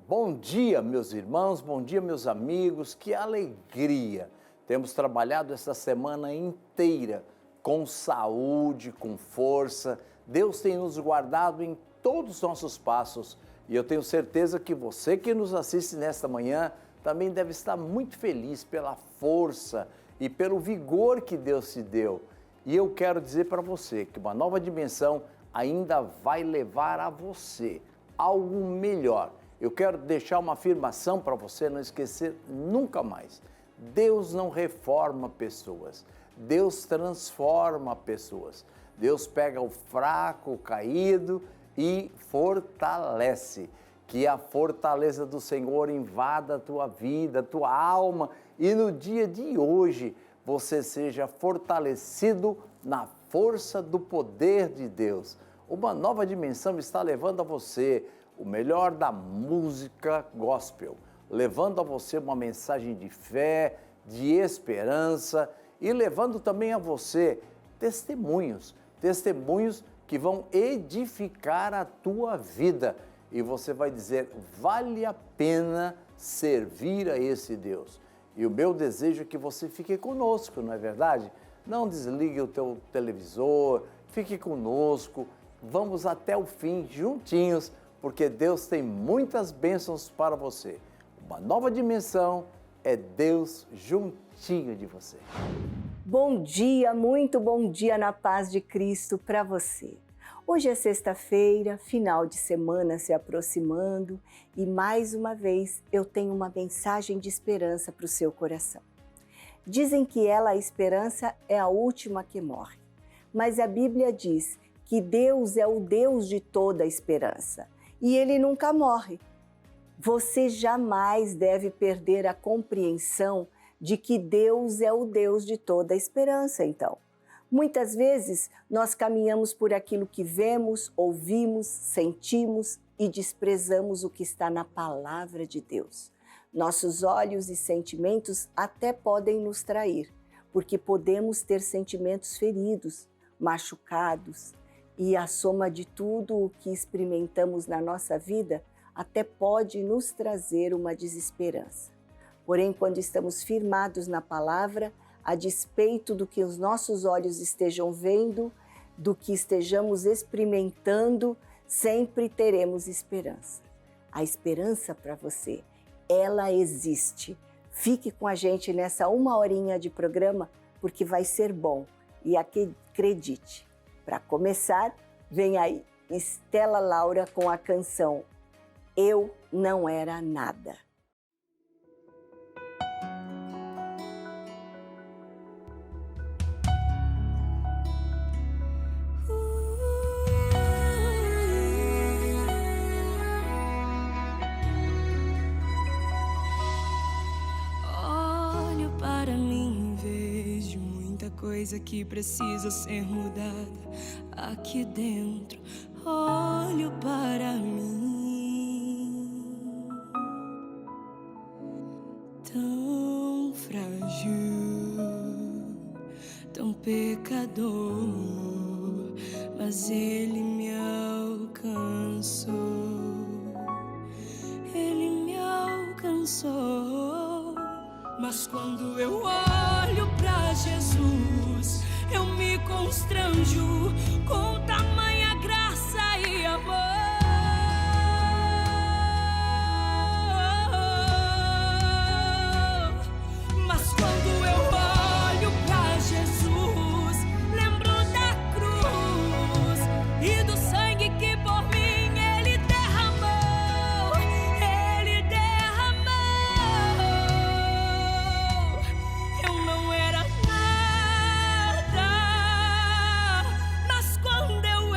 Bom dia, meus irmãos, bom dia, meus amigos, que alegria! Temos trabalhado essa semana inteira com saúde, com força. Deus tem nos guardado em todos os nossos passos e eu tenho certeza que você que nos assiste nesta manhã também deve estar muito feliz pela força e pelo vigor que Deus te deu. E eu quero dizer para você que uma nova dimensão ainda vai levar a você algo melhor. Eu quero deixar uma afirmação para você não esquecer nunca mais. Deus não reforma pessoas, Deus transforma pessoas. Deus pega o fraco, o caído e fortalece. Que a fortaleza do Senhor invada a tua vida, a tua alma e no dia de hoje você seja fortalecido na força do poder de Deus. Uma nova dimensão está levando a você o melhor da música gospel, levando a você uma mensagem de fé, de esperança e levando também a você testemunhos que vão edificar a tua vida. E você vai dizer, vale a pena servir a esse Deus. E o meu desejo é que você fique conosco, não é verdade? Não desligue o teu televisor, fique conosco, vamos até o fim juntinhos, porque Deus tem muitas bênçãos para você. Uma nova dimensão é Deus juntinho de você. Bom dia, muito bom dia na paz de Cristo para você. Hoje é sexta-feira, final de semana se aproximando e mais uma vez eu tenho uma mensagem de esperança para o seu coração. Dizem que a esperança, é a última que morre, mas a Bíblia diz que Deus é o Deus de toda a esperança e Ele nunca morre. Você jamais deve perder a compreensão de que Deus é o Deus de toda a esperança, então. Muitas vezes nós caminhamos por aquilo que vemos, ouvimos, sentimos e desprezamos o que está na palavra de Deus. Nossos olhos e sentimentos até podem nos trair, porque podemos ter sentimentos feridos, machucados, e a soma de tudo o que experimentamos na nossa vida até pode nos trazer uma desesperança. Porém, quando estamos firmados na palavra, a despeito do que os nossos olhos estejam vendo, do que estejamos experimentando, sempre teremos esperança. A esperança para você, ela existe. Fique com a gente nessa 1 horinha de programa, porque vai ser bom. E acredite, para começar, vem aí Estela Laura com a canção Eu Não Era Nada. Coisa que precisa ser mudada aqui dentro. Olho para mim, tão frágil, tão pecador, mas Ele me alcançou. Ele me alcançou. Mas quando eu olho pra Jesus, eu me constranjo com tamanha graça e amor. Mas quando eu olho pra Jesus, lembro da cruz e do sangue que por mim Ele derramou. Ele derramou. Eu não era nada, mas quando eu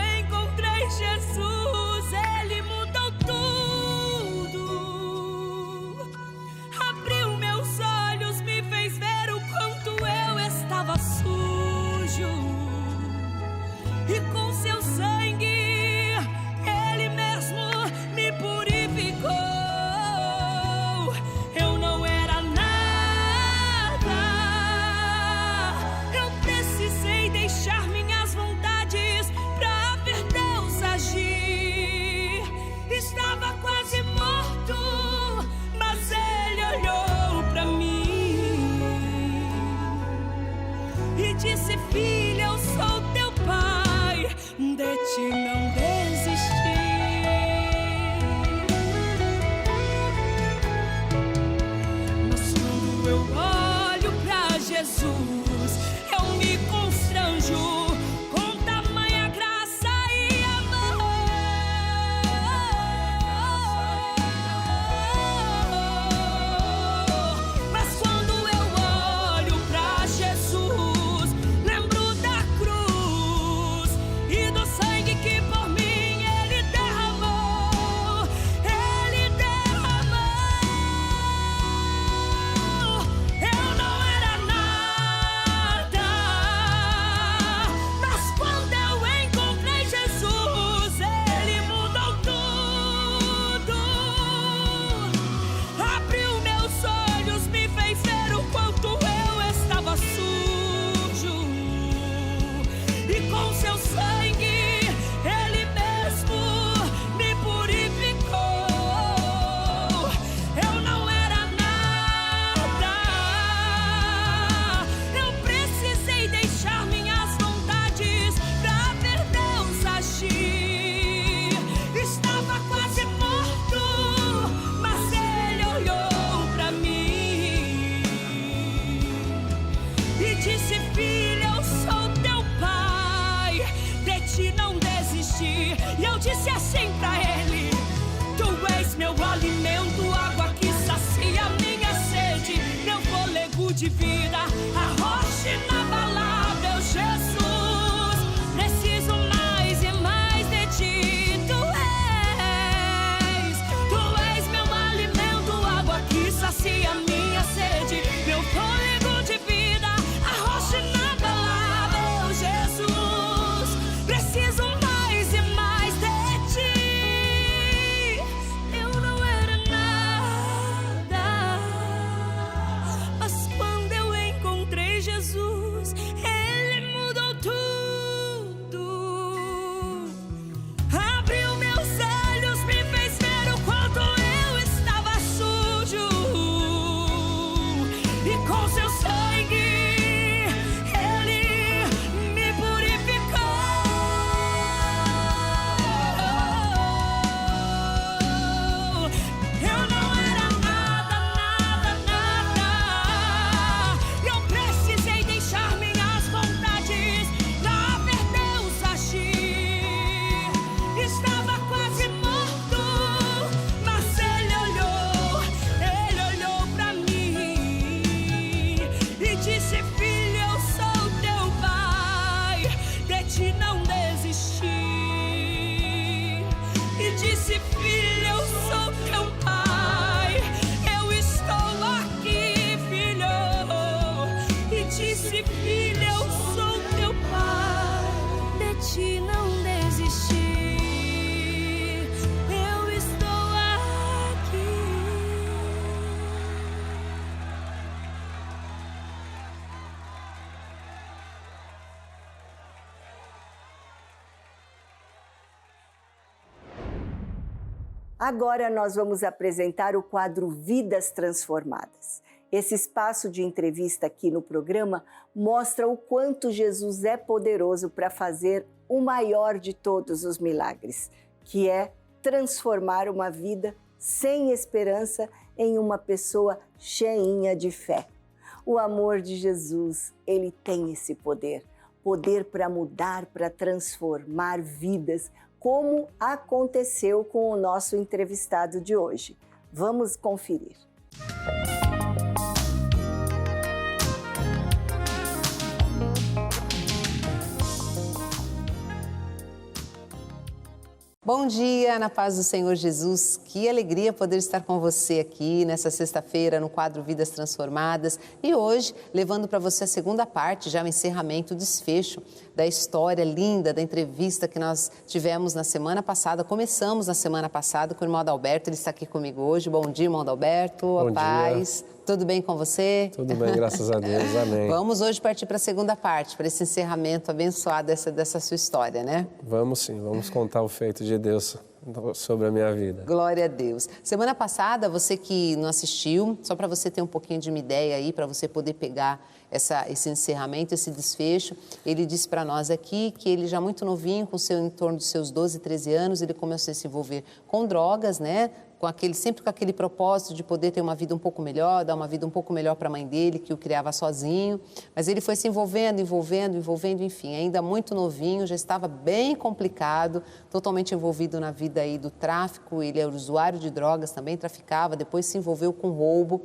Jesus, eu me constranjo com tamanha graça e amor. Mas quando eu olho pra Jesus, lembro da cruz e do sangue que por mim Ele derramou. Ele derramou. Eu não era nada, mas quando eu encontrei Jesus, Ele mudou tudo. Abriu meus olhos, me fez ver o quanto eu estava sujo. E com seu sangue, Ele mesmo me purificou. Eu não era nada, eu precisei deixar minhas vontades pra ver Deus agir. Estava quase morto, mas Ele olhou pra mim e disse: filha, eu sou teu pai, de ti não desisti. E eu disse assim pra ele: tu és meu alimento, água que sacia minha sede, meu fôlego de vida, a rocha inabalável, Jesus. Preciso mais e mais de ti, tu és meu alimento, água que sacia minha sede, meu fôlego de vida, a rocha inabalável, Jesus. Preciso mais e mais de ti. Eu não era nada, mas quando eu encontrei Jesus, Ele mudou tudo. Abriu meus olhos, me fez ver o quanto eu estava sujo. E com seu sangue, Ele me purificou. Eu não era nada, nada. Eu precisei deixar minhas vontades pra ver Deus agir. Estava quase morto, mas Ele olhou pra mim e disse: filha, eu sou teu pai, de ti não desisti. E disse: filha, eu sou teu pai, eu estou aqui, filho. E disse: filha, eu sou teu pai, de ti não desisti. Eu estou aqui. Agora nós vamos apresentar o quadro Vidas Transformadas. Esse espaço de entrevista aqui no programa mostra o quanto Jesus é poderoso para fazer o maior de todos os milagres, que é transformar uma vida sem esperança em uma pessoa cheinha de fé. O amor de Jesus, ele tem esse poder para mudar, para transformar vidas, como aconteceu com o nosso entrevistado de hoje. Vamos conferir. Bom dia, na paz do Senhor Jesus. Que alegria poder estar com você aqui nessa sexta-feira no quadro Vidas Transformadas. E hoje, levando para você a segunda parte, já o encerramento, o desfecho da história linda da entrevista que nós tivemos na semana passada. Começamos na semana passada com o irmão Adalberto, ele está aqui comigo hoje. Bom dia, irmão Adalberto. Bom a paz. dia. Tudo bem com você? Tudo bem, graças a Deus. Amém. Vamos hoje partir para a segunda parte, para esse encerramento abençoado dessa sua história, né? Vamos sim, vamos contar o feito de Deus sobre a minha vida. Glória a Deus. Semana passada, você que não assistiu, só para você ter um pouquinho de uma ideia aí, para você poder pegar esse encerramento, esse desfecho, ele disse para nós aqui que ele já muito novinho, em torno dos seus 12, 13 anos, ele começou a se envolver com drogas, né? sempre com aquele propósito de poder ter uma vida um pouco melhor, dar uma vida um pouco melhor para a mãe dele, que o criava sozinho. Mas ele foi se envolvendo, enfim, ainda muito novinho, já estava bem complicado, totalmente envolvido na vida aí do tráfico. Ele era usuário de drogas, também traficava, depois se envolveu com roubo.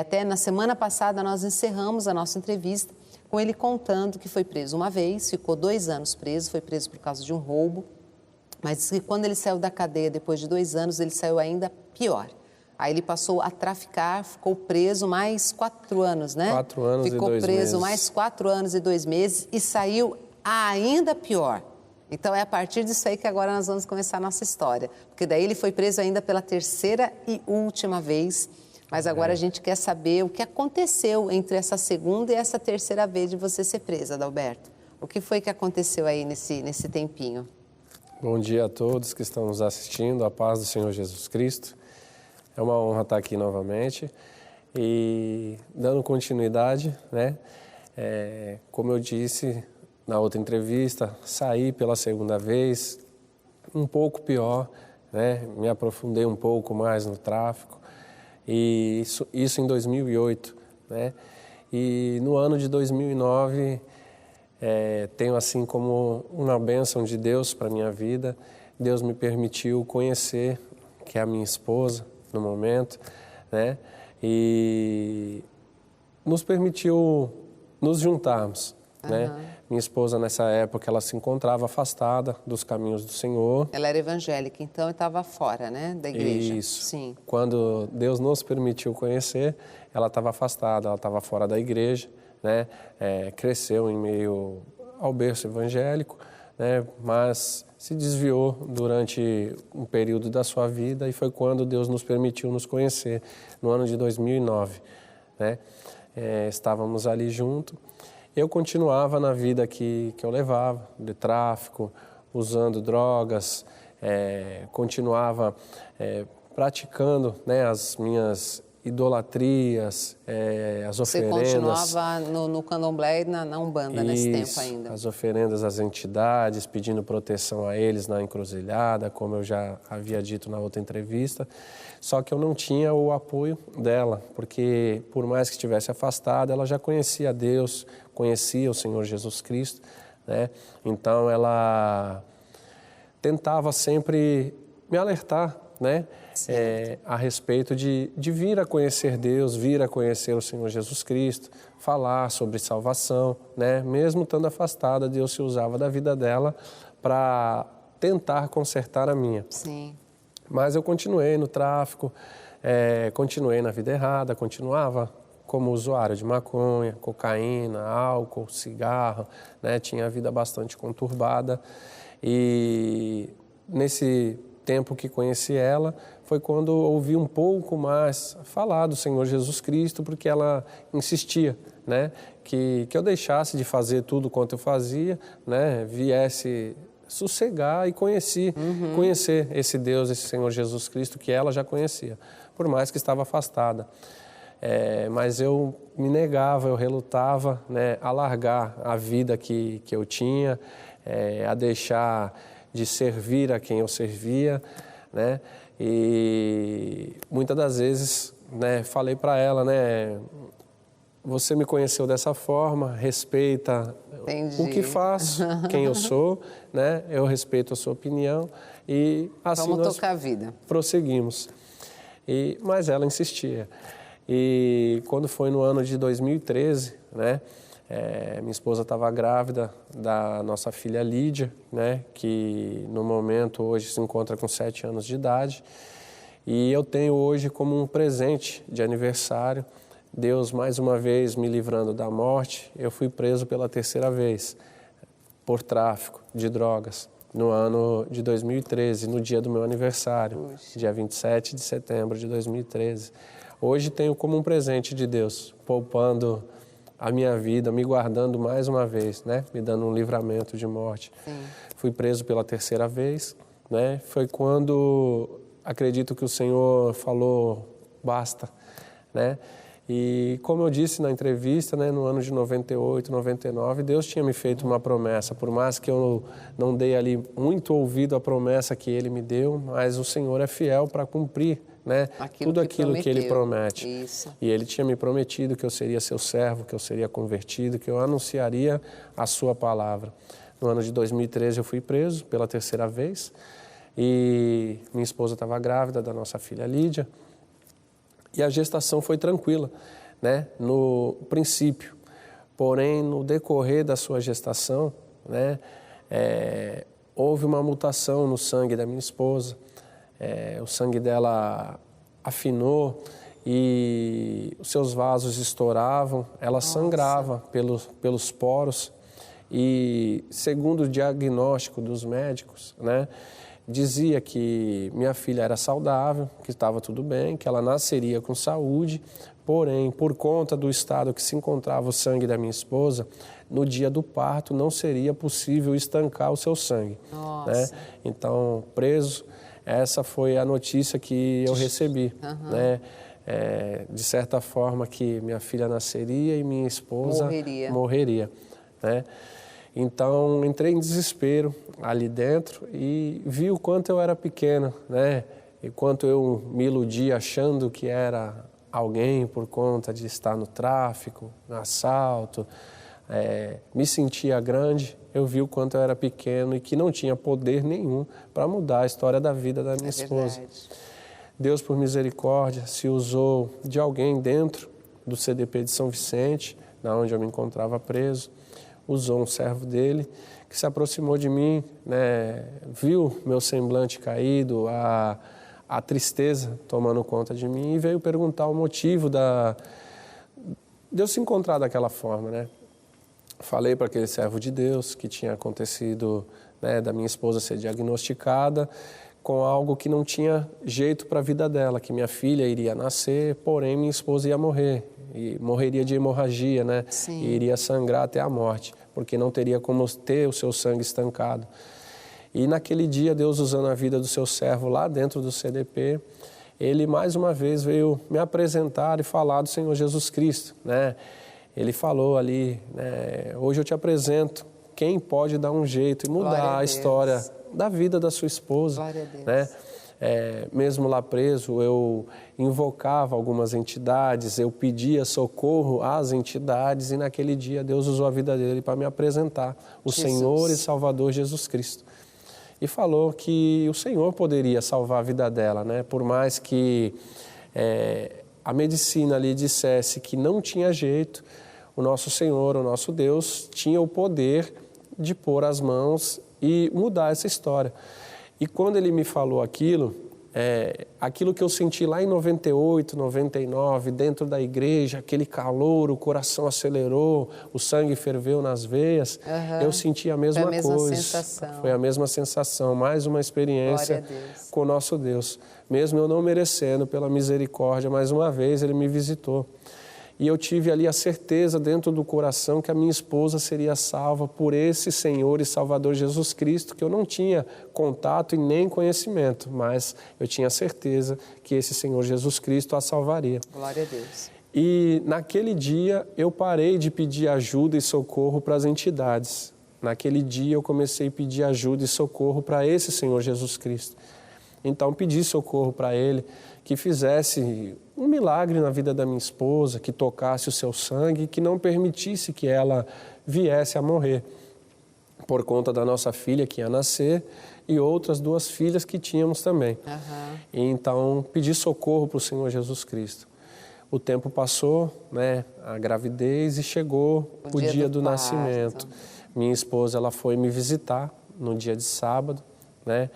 Até na semana passada nós encerramos a nossa entrevista com ele contando que foi preso uma vez, ficou 2 anos preso, foi preso por causa de um roubo, mas que quando ele saiu da cadeia depois de 2 anos, ele saiu ainda pior. Aí ele passou a traficar, ficou preso mais 4 anos, né? 4 anos ficou e 2 preso meses. mais 4 anos e 2 meses e saiu ainda pior. Então é a partir disso aí que agora nós vamos começar a nossa história. Porque daí ele foi preso ainda pela 3ª e última vez. Mas agora a gente quer saber o que aconteceu entre essa 2ª e essa 3ª vez de você ser presa, Adalberto. O que foi que aconteceu aí nesse tempinho? Bom dia a todos que estão nos assistindo, a paz do Senhor Jesus Cristo. É uma honra estar aqui novamente e dando continuidade, né? Como eu disse na outra entrevista, saí pela 2ª vez, um pouco pior, né? Me aprofundei um pouco mais no tráfico. E isso em 2008, né? E no ano de 2009, tenho assim como uma bênção de Deus para a minha vida. Deus me permitiu conhecer, que é a minha esposa no momento, né? E nos permitiu nos juntarmos, né? Minha esposa, nessa época, ela se encontrava afastada dos caminhos do Senhor. Ela era evangélica, então estava fora, né, da igreja. Isso. Sim. Quando Deus nos permitiu conhecer, ela estava afastada, ela estava fora da igreja, né? Cresceu em meio ao berço evangélico, né? Mas se desviou durante um período da sua vida e foi quando Deus nos permitiu nos conhecer, no ano de 2009, né? Estávamos ali juntos. Eu continuava na vida que eu levava, de tráfico, usando drogas, continuava praticando, né, as minhas idolatrias, as oferendas. Você continuava no candomblé e na Umbanda nesse tempo ainda? As oferendas às entidades, pedindo proteção a eles na encruzilhada, como eu já havia dito na outra entrevista. Só que eu não tinha o apoio dela, porque por mais que estivesse afastada, ela já conhecia Deus, conhecia o Senhor Jesus Cristo, né? Então ela tentava sempre me alertar, né? A respeito de vir a conhecer Deus, vir a conhecer o Senhor Jesus Cristo, falar sobre salvação, né? Mesmo estando afastada, Deus se usava da vida dela para tentar consertar a minha. Sim. Mas eu continuei no tráfico, continuei na vida errada, continuava como usuário de maconha, cocaína, álcool, cigarro, né? Tinha a vida bastante conturbada e nesse tempo que conheci ela foi quando ouvi um pouco mais falar do Senhor Jesus Cristo, porque ela insistia, né? Que eu deixasse de fazer tudo quanto eu fazia, né? Viesse sossegar e conhecer esse Deus, esse Senhor Jesus Cristo que ela já conhecia, por mais que estava afastada. Mas eu me negava, eu relutava, né, a largar a vida que eu tinha, a deixar de servir a quem eu servia, né? E muitas das vezes, né, falei para ela, né, você me conheceu dessa forma, respeita Entendi. o que faço, quem eu sou, né? Eu respeito a sua opinião e assim Vamos nós tocar a vida. prosseguimos. Mas ela insistia. E quando foi no ano de 2013, né? Minha esposa estava grávida da nossa filha Lídia, né? Que no momento hoje se encontra com 7 anos de idade. E eu tenho hoje como um presente de aniversário, Deus mais uma vez me livrando da morte. Eu fui preso pela 3ª vez por tráfico de drogas no ano de 2013, no dia do meu aniversário, dia 27 de setembro de 2013. Hoje tenho como um presente de Deus, poupando a minha vida, me guardando mais uma vez, né? Me dando um livramento de morte. Sim. Fui preso pela 3ª vez, né? Foi quando acredito que o Senhor falou, basta, né? E como eu disse na entrevista, né, no ano de 98, 99, Deus tinha me feito uma promessa. Por mais que eu não dei ali muito ouvido à promessa que Ele me deu, mas o Senhor é fiel para cumprir, né, tudo aquilo que Ele promete. Isso. E Ele tinha me prometido que eu seria seu servo, que eu seria convertido, que eu anunciaria a sua palavra. No ano de 2013 eu fui preso pela 3ª vez e minha esposa estava grávida da nossa filha Lídia. E a gestação foi tranquila, né, no princípio. Porém, no decorrer da sua gestação, né, houve uma mutação no sangue da minha esposa. O sangue dela afinou e os seus vasos estouravam, ela sangrava pelos poros. E, segundo o diagnóstico dos médicos, né, dizia que minha filha era saudável, que estava tudo bem, que ela nasceria com saúde, porém, por conta do estado que se encontrava o sangue da minha esposa, no dia do parto não seria possível estancar o seu sangue. Né? Então, preso, essa foi a notícia que eu recebi. Né? De certa forma, que minha filha nasceria e minha esposa morreria. Né? Então, entrei em desespero ali dentro e vi o quanto eu era pequeno, né? E quanto eu me iludia achando que era alguém por conta de estar no tráfico, no assalto. Me sentia grande, eu vi o quanto eu era pequeno e que não tinha poder nenhum para mudar a história da vida da minha esposa. Deus, por misericórdia, se usou de alguém dentro do CDP de São Vicente, na onde eu me encontrava preso. Usou um servo dele que se aproximou de mim, né, viu meu semblante caído, a tristeza tomando conta de mim e veio perguntar o motivo de eu se encontrar daquela forma, né? Falei para aquele servo de Deus que tinha acontecido, né, da minha esposa ser diagnosticada com algo que não tinha jeito para a vida dela, que minha filha iria nascer, porém minha esposa ia morrer. E morreria de hemorragia, né? Sim. E iria sangrar até a morte, porque não teria como ter o seu sangue estancado. E naquele dia, Deus usando a vida do seu servo lá dentro do CDP, ele mais uma vez veio me apresentar e falar do Senhor Jesus Cristo, né? Ele falou ali, né, hoje eu te apresento quem pode dar um jeito e mudar a história da vida da sua esposa. Glória a Deus. Né? Mesmo lá preso, eu invocava algumas entidades, eu pedia socorro às entidades e naquele dia Deus usou a vida dele para me apresentar o Senhor e Salvador Jesus Cristo. E falou que o Senhor poderia salvar a vida dela, né? Por mais que a medicina lhe dissesse que não tinha jeito, o nosso Senhor, o nosso Deus, tinha o poder de pôr as mãos e mudar essa história. E quando ele me falou aquilo, aquilo que eu senti lá em 98, 99, dentro da igreja, aquele calor, o coração acelerou, o sangue ferveu nas veias, eu senti a mesma coisa. Sensação. Foi a mesma sensação, mais uma experiência com o nosso Deus. Mesmo eu não merecendo, pela misericórdia, mais uma vez Ele me visitou. E eu tive ali a certeza dentro do coração que a minha esposa seria salva por esse Senhor e Salvador Jesus Cristo, que eu não tinha contato e nem conhecimento, mas eu tinha certeza que esse Senhor Jesus Cristo a salvaria. Glória a Deus. E naquele dia eu parei de pedir ajuda e socorro para as entidades. Naquele dia eu comecei a pedir ajuda e socorro para esse Senhor Jesus Cristo. Então pedi socorro para Ele, que fizesse um milagre na vida da minha esposa, que tocasse o seu sangue, que não permitisse que ela viesse a morrer, por conta da nossa filha que ia nascer e outras 2 filhas que tínhamos também. E então pedi socorro para o Senhor Jesus Cristo. O tempo passou, né, a gravidez, e chegou o dia do nascimento. Minha esposa, ela foi me visitar no dia de sábado, né,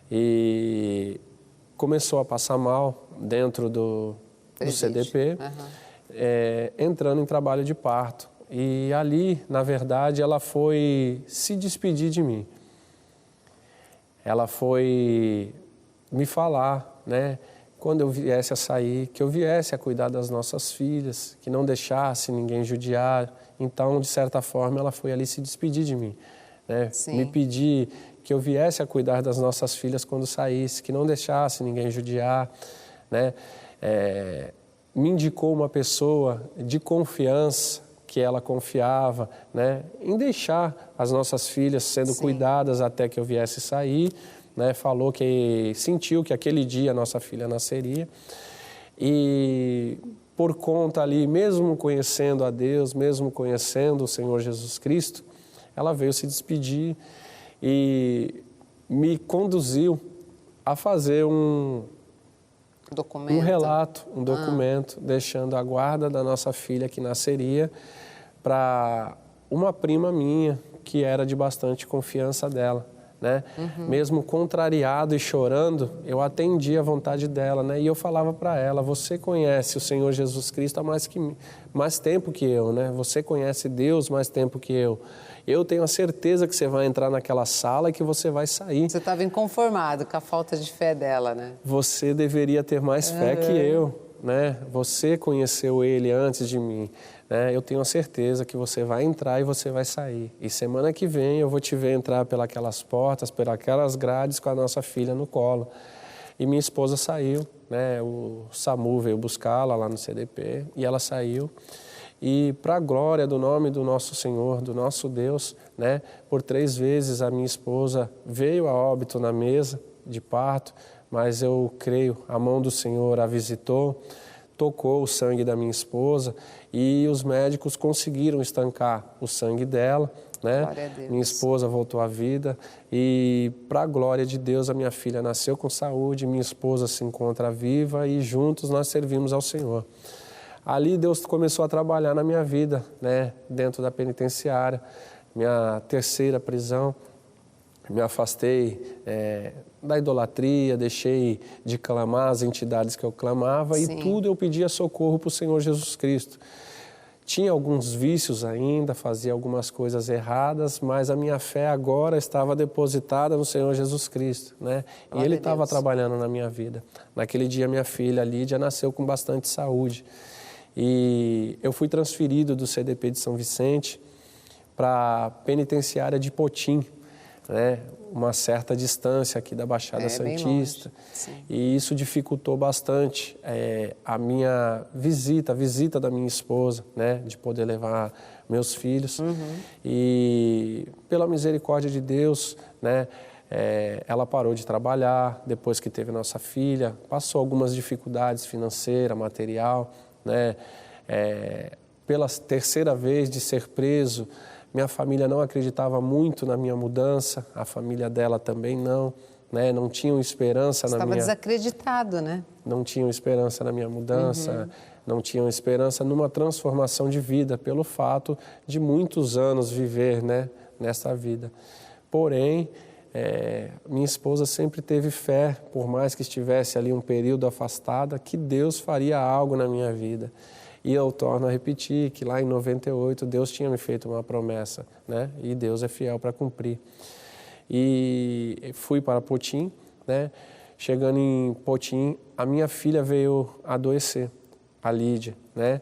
e começou a passar mal dentro do CDP, entrando em trabalho de parto. E ali, na verdade, ela foi se despedir de mim. Ela foi me falar, né, quando eu viesse a sair, que eu viesse a cuidar das nossas filhas, que não deixasse ninguém judiar. Então, de certa forma, ela foi ali se despedir de mim, né? Me pedir que eu viesse a cuidar das nossas filhas quando saísse, que não deixasse ninguém judiar, né? me indicou uma pessoa de confiança, que ela confiava, né, em deixar as nossas filhas sendo cuidadas até que eu viesse sair, né, falou que sentiu que aquele dia a nossa filha nasceria. E por conta ali, mesmo conhecendo a Deus, mesmo conhecendo o Senhor Jesus Cristo, ela veio se despedir e me conduziu a fazer um relato, um documento, deixando a guarda da nossa filha que nasceria para uma prima minha, que era de bastante confiança dela, né? Mesmo contrariado e chorando, eu atendi a vontade dela, né? E eu falava para ela: você conhece o Senhor Jesus Cristo há mais tempo que eu, né? Você conhece Deus mais tempo que eu. Eu tenho a certeza que você vai entrar naquela sala e que você vai sair. Você estava inconformado com a falta de fé dela, né? Você deveria ter mais fé que eu, né? Você conheceu Ele antes de mim. Eu tenho a certeza que você vai entrar e você vai sair. E semana que vem eu vou te ver entrar pelas portas, pelas grades com a nossa filha no colo. E minha esposa saiu, né? O SAMU veio buscá-la lá no CDP e ela saiu. E para a glória do nome do nosso Senhor, do nosso Deus, né? Por 3 vezes a minha esposa veio a óbito na mesa de parto, mas eu creio, a mão do Senhor a visitou, tocou o sangue da minha esposa e os médicos conseguiram estancar o sangue dela, né? Glória a Deus. Minha esposa voltou à vida e, para a glória de Deus, a minha filha nasceu com saúde, minha esposa se encontra viva e juntos nós servimos ao Senhor. Ali Deus começou a trabalhar na minha vida, né? Dentro da penitenciária, minha 3ª prisão. Me afastei da idolatria, deixei de clamar as entidades que eu clamava e tudo eu pedia socorro para o Senhor Jesus Cristo. Tinha alguns vícios ainda, fazia algumas coisas erradas, mas a minha fé agora estava depositada no Senhor Jesus Cristo, né? E Ele estava trabalhando na minha vida. Naquele dia minha filha Lídia nasceu com bastante saúde e eu fui transferido do CDP de São Vicente para a penitenciária de Potim, né, uma certa distância aqui da Baixada Santista, e isso dificultou bastante a minha visita, a visita da minha esposa, né, de poder levar meus filhos. E pela misericórdia de Deus, né, ela parou de trabalhar depois que teve nossa filha, passou algumas dificuldades financeiras, material, né, pela 3ª vez de ser preso. Minha família não acreditava muito na minha mudança, a família dela também não, né? Não tinham esperança na minha... Estava desacreditado, né? Não tinham esperança na minha mudança, não tinham esperança numa transformação de vida, pelo fato de muitos anos viver, né, nessa vida. Porém, minha esposa sempre teve fé, por mais que estivesse ali um período afastada, que Deus faria algo na minha vida. E eu torno a repetir que lá em 98 Deus tinha me feito uma promessa, né? E Deus é fiel para cumprir. E fui para Potim, né? Chegando em Potim, a minha filha veio adoecer, a Lídia, né?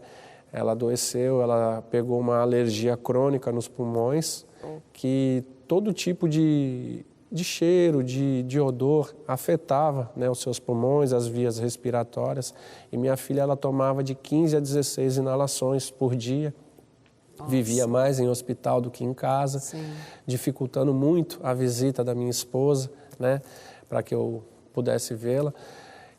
Ela adoeceu, ela pegou uma alergia crônica nos pulmões, que todo tipo de cheiro, de odor, afetava, né, os seus pulmões, as vias respiratórias. E minha filha, ela tomava de 15 a 16 inalações por dia. Vivia mais em hospital do que em casa, dificultando muito a visita da minha esposa, né, para que eu pudesse vê-la.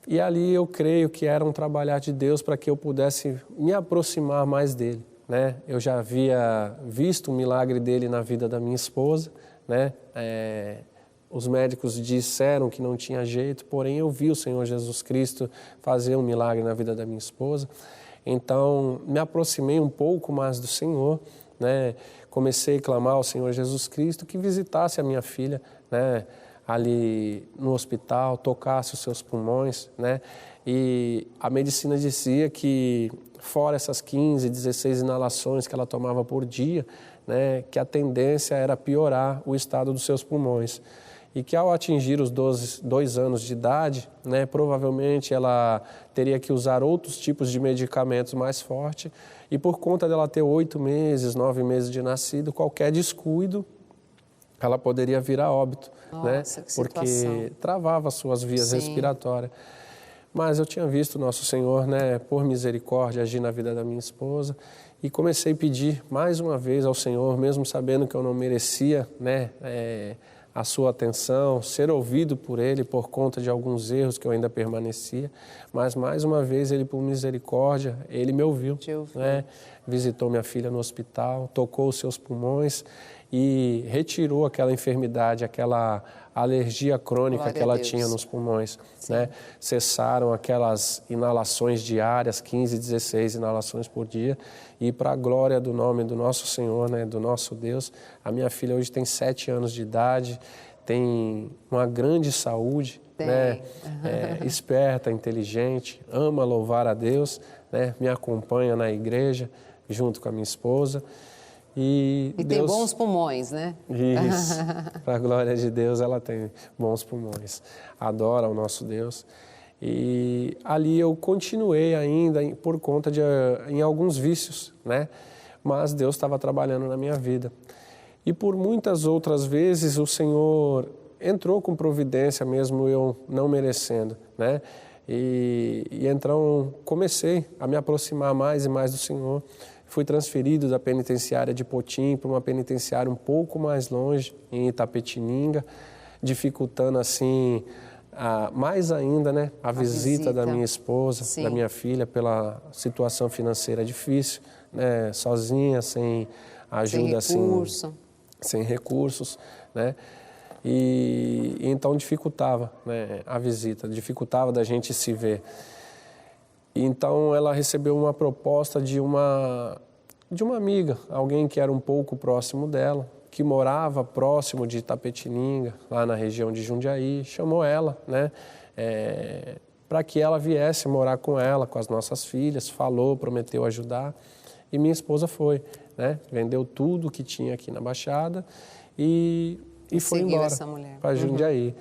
E ali eu creio que era um trabalhar de Deus para que eu pudesse me aproximar mais dele, né? Eu já havia visto o milagre dele na vida da minha esposa, né? Os médicos disseram que não tinha jeito, porém eu vi o Senhor Jesus Cristo fazer um milagre na vida da minha esposa. Então, me aproximei um pouco mais do Senhor, né? Comecei a clamar ao Senhor Jesus Cristo que visitasse a minha filha, né, ali no hospital, tocasse os seus pulmões, né? E a medicina dizia que, fora essas 15, 16 inalações que ela tomava por dia, né, que a tendência era piorar o estado dos seus pulmões. E que ao atingir os 2 anos de idade, né, provavelmente ela teria que usar outros tipos de medicamentos mais fortes. E por conta dela ter 8 meses, 9 meses de nascido, qualquer descuido, ela poderia vir a óbito, né, porque travava suas vias respiratórias. Mas eu tinha visto o nosso Senhor, né, por misericórdia, agir na vida da minha esposa e comecei a pedir mais uma vez ao Senhor, mesmo sabendo que eu não merecia, né, a sua atenção, ser ouvido por Ele por conta de alguns erros que eu ainda permanecia, mas mais uma vez Ele, por misericórdia, Ele me ouviu, né? Visitou minha filha no hospital, tocou os seus pulmões e retirou aquela enfermidade, aquela alergia crônica Glória que ela a Deus. tinha nos pulmões, né? Cessaram aquelas inalações diárias, 15, 16 inalações por dia, e para a glória do nome do nosso Senhor, né, do nosso Deus, a minha filha hoje tem 7 anos de idade, tem uma grande saúde, né? Esperta, inteligente, ama louvar a Deus, né? Me acompanha na igreja junto com a minha esposa. E Deus... tem bons pulmões, né? Isso, para a glória de Deus ela tem bons pulmões, adora o nosso Deus. E ali eu continuei ainda por conta em alguns vícios, né? Mas Deus estava trabalhando na minha vida. E por muitas outras vezes o Senhor entrou com providência mesmo eu não merecendo, né? E então comecei a me aproximar mais e mais do Senhor. Fui transferido da penitenciária de Potim para uma penitenciária um pouco mais longe, em Itapetininga, dificultando assim mais ainda, né, a visita da minha esposa, Sim. da minha filha, pela situação financeira difícil, né, sozinha, sem ajuda, sem recursos, né? E então dificultava, né, a visita, dificultava da gente se ver. Então ela recebeu uma proposta de uma amiga, alguém que era um pouco próximo dela, que morava próximo de Itapetininga, lá na região de Jundiaí, chamou ela, né, para que ela viesse morar com ela, com as nossas filhas, falou, prometeu ajudar, e minha esposa foi, né, vendeu tudo que tinha aqui na Baixada e foi embora para Jundiaí.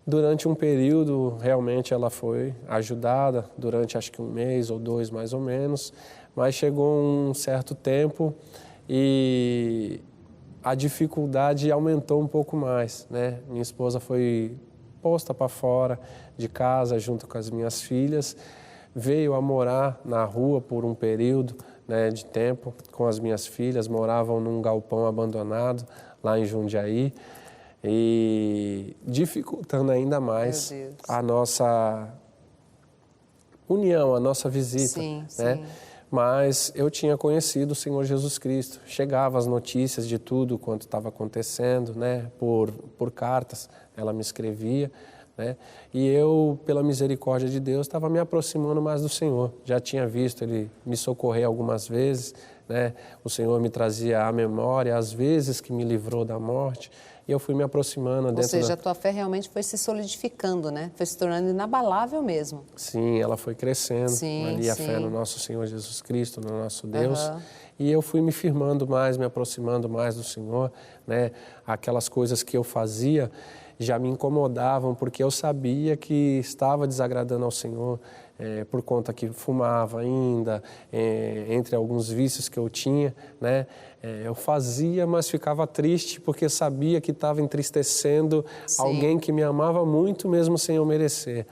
Durante um período, realmente ela foi ajudada, durante acho que 1 mês ou 2 mais ou menos, mas chegou um certo tempo e a dificuldade aumentou um pouco mais, né? Minha esposa foi posta para fora de casa junto com as minhas filhas, veio a morar na rua por um período, né, de tempo com as minhas filhas, moravam num galpão abandonado lá em Jundiaí, e dificultando ainda mais a nossa união, a nossa visita, sim, né? Sim. Mas eu tinha conhecido o Senhor Jesus Cristo, chegava as notícias de tudo quanto estava acontecendo, né? Por cartas, ela me escrevia, né? E eu, pela misericórdia de Deus, estava me aproximando mais do Senhor. Já tinha visto Ele me socorrer algumas vezes, né? O Senhor me trazia à memória as vezes que me livrou da morte. E eu fui me aproximando dentro. Ou seja, a tua fé realmente foi se solidificando, né? Foi se tornando inabalável mesmo. Sim, ela foi crescendo. Ali a fé no nosso Senhor Jesus Cristo, no nosso Deus. E eu fui me firmando mais, me aproximando mais do Senhor, né? Aquelas coisas que eu fazia já me incomodavam, porque eu sabia que estava desagradando ao Senhor, por conta que fumava ainda, entre alguns vícios que eu tinha, né? Eu fazia, mas ficava triste porque sabia que estava entristecendo alguém que me amava muito, mesmo sem eu merecer.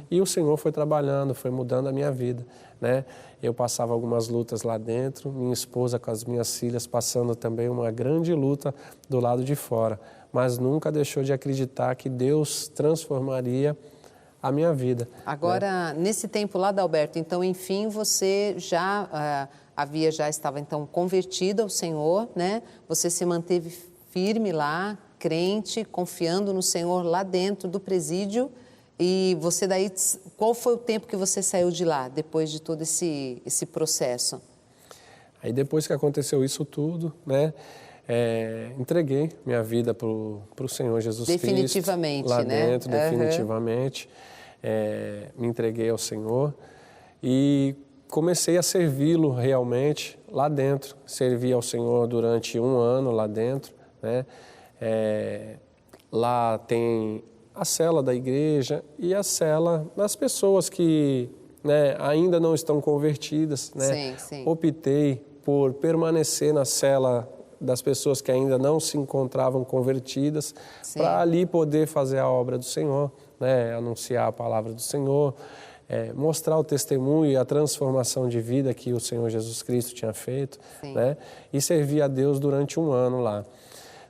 E o Senhor foi trabalhando, foi mudando a minha vida, né? Eu passava algumas lutas lá dentro, minha esposa com as minhas filhas passando também uma grande luta do lado de fora, mas nunca deixou de acreditar que Deus transformaria a minha vida. Agora, nesse tempo lá, Adalberto, então, enfim, você já estava então convertido ao Senhor, né? Você se manteve firme lá, crente, confiando no Senhor lá dentro do presídio. E você daí, qual foi o tempo que você saiu de lá, depois de todo esse processo? Aí depois que aconteceu isso tudo, né? Entreguei minha vida para o Senhor Jesus Cristo. Definitivamente, lá né? dentro, definitivamente. Me entreguei ao Senhor e comecei a servi-lo realmente lá dentro. Servi ao Senhor durante 1 ano lá dentro, né? Lá tem a cela da igreja e a cela das pessoas que, né, ainda não estão convertidas, né? Optei por permanecer na cela das pessoas que ainda não se encontravam convertidas, para ali poder fazer a obra do Senhor, né? Anunciar a palavra do Senhor, mostrar o testemunho e a transformação de vida que o Senhor Jesus Cristo tinha feito, né? E servir a Deus durante um ano lá.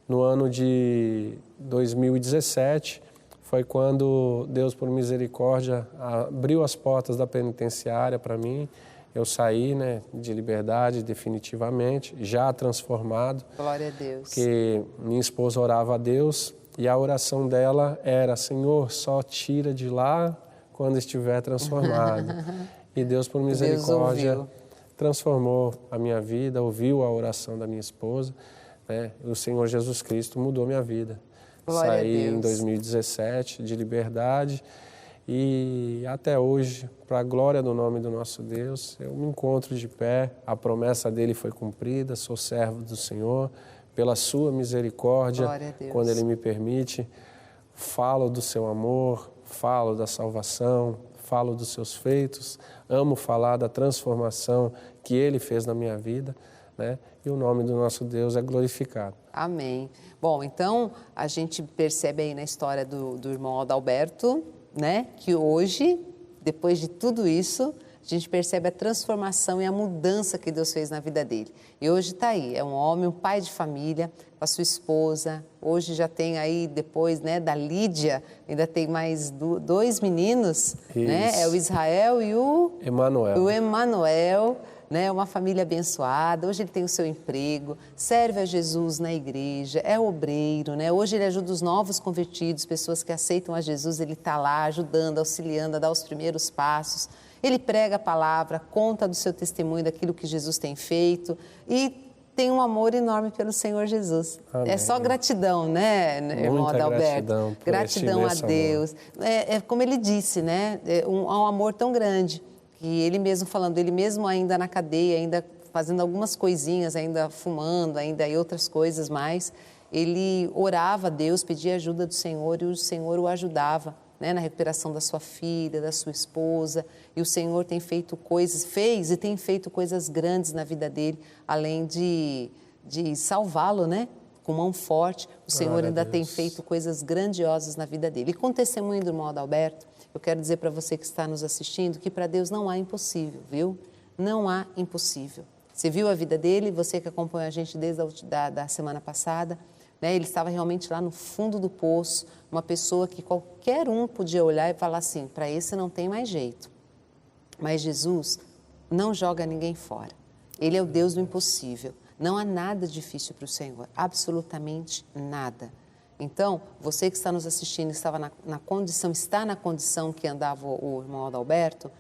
No ano de 2017, foi quando Deus, por misericórdia, abriu as portas da penitenciária para mim. Eu saí, né, de liberdade definitivamente, já transformado. Glória a Deus. Porque minha esposa orava a Deus e a oração dela era: Senhor, só tira de lá quando estiver transformado. E Deus, por misericórdia, transformou a minha vida, ouviu a oração da minha esposa, né? O Senhor Jesus Cristo mudou minha vida. Glória Saí a Deus. em 2017 de liberdade e até hoje, para a glória do nome do nosso Deus, eu me encontro de pé, a promessa dele foi cumprida, sou servo do Senhor, pela sua misericórdia, Glória a Deus. quando ele me permite, falo do seu amor, falo da salvação, falo dos seus feitos, amo falar da transformação que ele fez na minha vida, né? E o nome do nosso Deus é glorificado. Amém. Bom, então a gente percebe aí na história do irmão Adalberto, né, que hoje, depois de tudo isso, a gente percebe a transformação e a mudança que Deus fez na vida dele. E hoje está aí, é um homem, um pai de família, com a sua esposa. Hoje já tem aí, depois, né, da Lídia, ainda tem mais dois meninos, né? É o Israel e o Emanuel. Né, uma família abençoada. Hoje ele tem o seu emprego, serve a Jesus na igreja, é obreiro, né? Hoje ele ajuda os novos convertidos, pessoas que aceitam a Jesus, ele está lá ajudando, auxiliando a dar os primeiros passos. Ele prega a palavra, conta do seu testemunho, daquilo que Jesus tem feito e tem um amor enorme pelo Senhor Jesus. Amém. É só gratidão, né, irmão Adalberto? Gratidão a Deus. É como ele disse, né? Um amor tão grande. Que ele mesmo falando, ele mesmo ainda na cadeia, ainda fazendo algumas coisinhas, ainda fumando, ainda e outras coisas mais, ele orava a Deus, pedia ajuda do Senhor e o Senhor o ajudava, né, na recuperação da sua filha, da sua esposa, e o Senhor tem feito coisas, fez e tem feito coisas grandes na vida dele, além de salvá-lo, né? Com mão forte, o Senhor ainda tem feito coisas grandiosas na vida dele. E com o testemunho do irmão Adalberto, eu quero dizer para você que está nos assistindo que para Deus não há impossível, viu? Não há impossível. Você viu a vida dele, você que acompanha a gente desde da semana passada, né? Ele estava realmente lá no fundo do poço, uma pessoa que qualquer um podia olhar e falar assim, para esse não tem mais jeito. Mas Jesus não joga ninguém fora. Ele é o Deus do impossível. Não há nada difícil para o Senhor, absolutamente nada. Então, você que está nos assistindo, está na condição que andava o irmão Adalberto,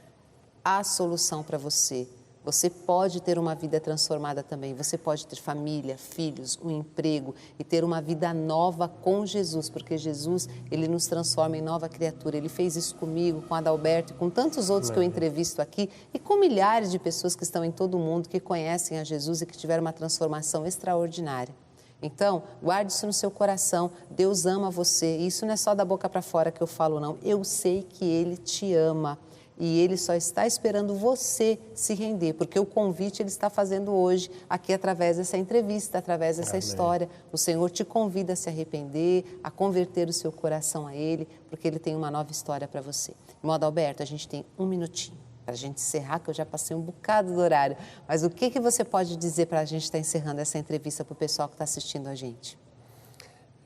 há solução para você. Você pode ter uma vida transformada também, você pode ter família, filhos, um emprego e ter uma vida nova com Jesus, porque Jesus, ele nos transforma em nova criatura. Ele fez isso comigo, com Adalberto e com tantos outros que eu entrevisto aqui e com milhares de pessoas que estão em todo o mundo, que conhecem a Jesus e que tiveram uma transformação extraordinária. Então, guarde isso no seu coração, Deus ama você, e isso não é só da boca para fora que eu falo não, eu sei que Ele te ama e Ele só está esperando você se render, porque o convite Ele está fazendo hoje, aqui através dessa entrevista, através dessa história, o Senhor te convida a se arrepender, a converter o seu coração a Ele, porque Ele tem uma nova história para você. Irmão Adalberto, a gente tem um minutinho para a gente encerrar, que eu já passei um bocado do horário. Mas o que você pode dizer para a gente estar encerrando essa entrevista para o pessoal que está assistindo a gente?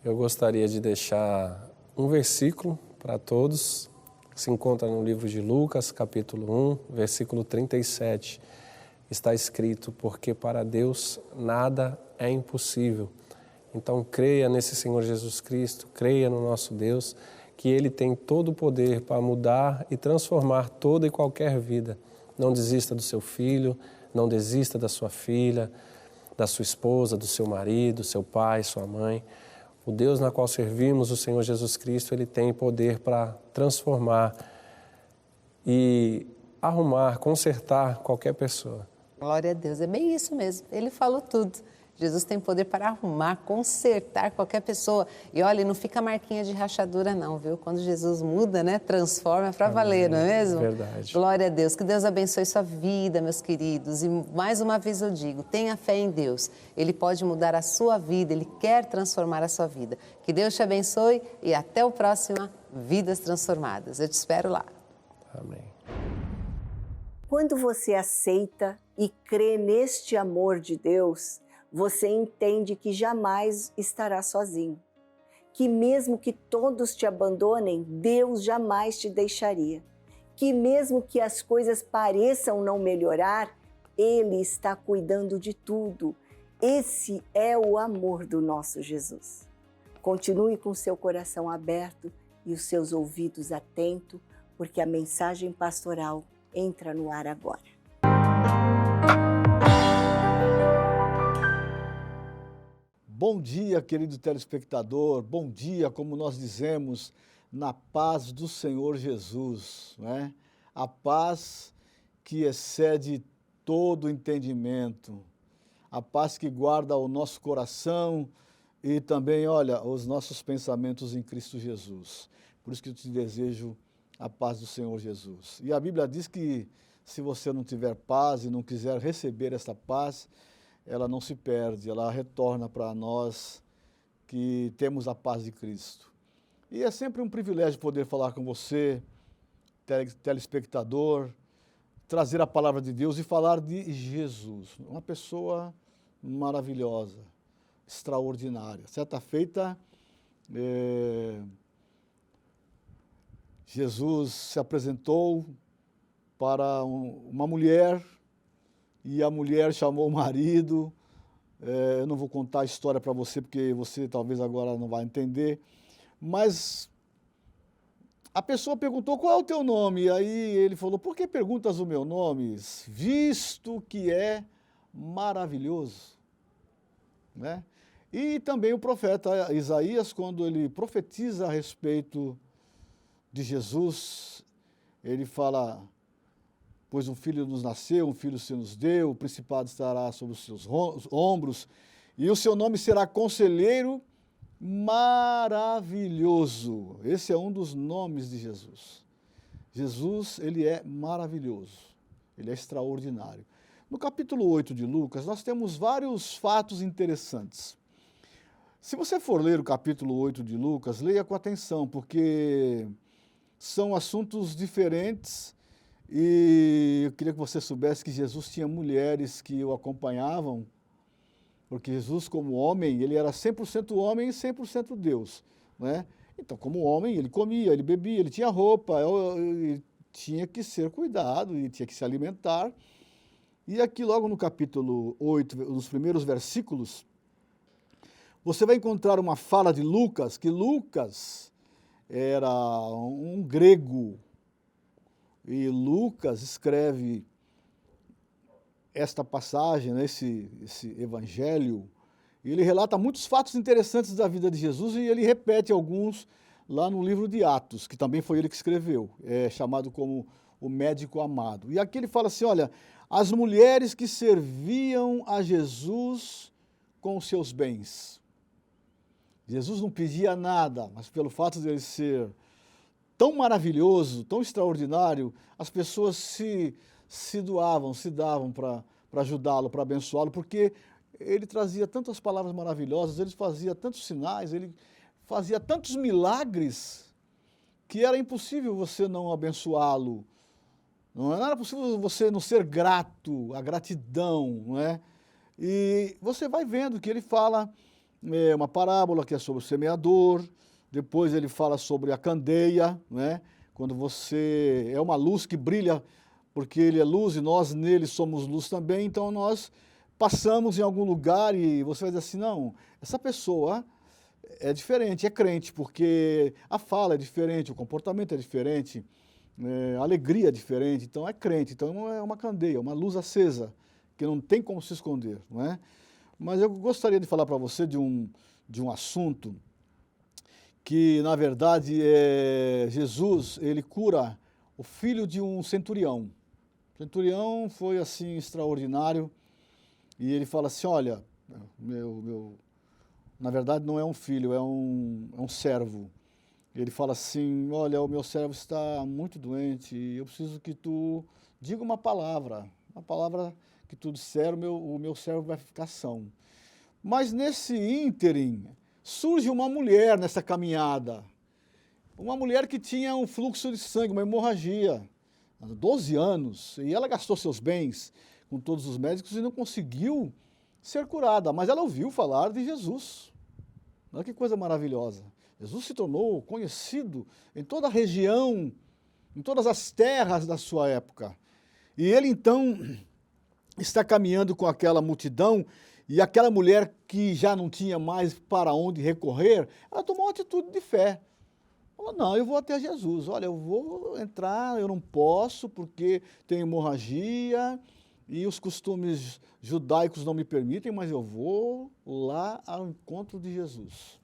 Eu gostaria de deixar um versículo para todos, que se encontra no livro de Lucas, capítulo 1, versículo 37. Está escrito, porque para Deus nada é impossível. Então creia nesse Senhor Jesus Cristo, creia no nosso Deus, que Ele tem todo o poder para mudar e transformar toda e qualquer vida. Não desista do seu filho, não desista da sua filha, da sua esposa, do seu marido, seu pai, sua mãe. O Deus na qual servimos, o Senhor Jesus Cristo, Ele tem poder para transformar e arrumar, consertar qualquer pessoa. Glória a Deus, é bem isso mesmo, Ele falou tudo. Jesus tem poder para arrumar, consertar qualquer pessoa. E olha, não fica marquinha de rachadura não, viu? Quando Jesus muda, né, transforma para valer, não é mesmo? Verdade. Glória a Deus. Que Deus abençoe sua vida, meus queridos. E mais uma vez eu digo, tenha fé em Deus. Ele pode mudar a sua vida, Ele quer transformar a sua vida. Que Deus te abençoe e até o próximo Vidas Transformadas. Eu te espero lá. Amém. Quando você aceita e crê neste amor de Deus, você entende que jamais estará sozinho. Que mesmo que todos te abandonem, Deus jamais te deixaria. Que mesmo que as coisas pareçam não melhorar, Ele está cuidando de tudo. Esse é o amor do nosso Jesus. Continue com seu coração aberto e os seus ouvidos atentos, porque a mensagem pastoral entra no ar agora. Bom dia, querido telespectador. Bom dia, como nós dizemos, na paz do Senhor Jesus, né? A paz que excede todo entendimento, a paz que guarda o nosso coração e também, olha, os nossos pensamentos em Cristo Jesus. Por isso que eu te desejo a paz do Senhor Jesus. E a Bíblia diz que se você não tiver paz e não quiser receber essa paz, ela não se perde, ela retorna para nós que temos a paz de Cristo. E é sempre um privilégio poder falar com você, telespectador, trazer a palavra de Deus e falar de Jesus, uma pessoa maravilhosa, extraordinária. Certa feita, Jesus se apresentou para uma mulher e a mulher chamou o marido. Eu não vou contar a história para você, porque você talvez agora não vai entender, mas a pessoa perguntou: qual é o teu nome? E aí ele falou: por que perguntas o meu nome, visto que é maravilhoso? Né? E também o profeta Isaías, quando ele profetiza a respeito de Jesus, ele fala: pois um filho nos nasceu, um filho se nos deu, o principado estará sobre os seus ombros, e o seu nome será Conselheiro Maravilhoso. Esse é um dos nomes de Jesus. Jesus, ele é maravilhoso, ele é extraordinário. No capítulo 8 de Lucas, nós temos vários fatos interessantes. Se você for ler o capítulo 8 de Lucas, leia com atenção, porque são assuntos diferentes e eu queria que você soubesse que Jesus tinha mulheres que o acompanhavam, porque Jesus, como homem, ele era 100% homem e 100% Deus, né? Então, como homem, ele comia, ele bebia, ele tinha roupa, ele tinha que ser cuidado e tinha que se alimentar. E aqui, logo no capítulo 8, nos primeiros versículos, você vai encontrar uma fala de Lucas, que Lucas era um grego, e Lucas escreve esta passagem, né, esse evangelho, e ele relata muitos fatos interessantes da vida de Jesus e ele repete alguns lá no livro de Atos, que também foi ele que escreveu, chamado como o médico amado. E aqui ele fala assim: olha, as mulheres que serviam a Jesus com os seus bens. Jesus não pedia nada, mas pelo fato de ele ser tão maravilhoso, tão extraordinário, as pessoas se doavam, se davam para ajudá-lo, para abençoá-lo, porque ele trazia tantas palavras maravilhosas, ele fazia tantos sinais, ele fazia tantos milagres, que era impossível você não abençoá-lo. Não era possível você não ser grato, a gratidão, não é? E você vai vendo que ele fala uma parábola que é sobre o semeador, depois ele fala sobre a candeia, né? Quando você é uma luz que brilha, porque ele é luz e nós nele somos luz também, então nós passamos em algum lugar e você vai dizer assim: não, essa pessoa é diferente, é crente, porque a fala é diferente, o comportamento é diferente, a alegria é diferente, então é crente, então é uma candeia, uma luz acesa, que não tem como se esconder, não é? Mas eu gostaria de falar para você de um assunto que, na verdade, Jesus, ele cura o filho de um centurião. O centurião foi, assim, extraordinário, e ele fala assim: olha, na verdade não é um filho, é um servo. Ele fala assim: olha, o meu servo está muito doente e eu preciso que tu diga uma palavra que tu disser, o meu servo vai ficar são. Mas nesse ínterim, surge uma mulher nessa caminhada, uma mulher que tinha um fluxo de sangue, uma hemorragia. 12 anos, e ela gastou seus bens com todos os médicos e não conseguiu ser curada, mas ela ouviu falar de Jesus. Olha que coisa maravilhosa. Jesus se tornou conhecido em toda a região, em todas as terras da sua época. E ele então está caminhando com aquela multidão, e aquela mulher que já não tinha mais para onde recorrer, ela tomou uma atitude de fé. Falou, não, eu vou até Jesus, olha, eu vou entrar, eu não posso porque tem hemorragia e os costumes judaicos não me permitem, mas eu vou lá ao encontro de Jesus,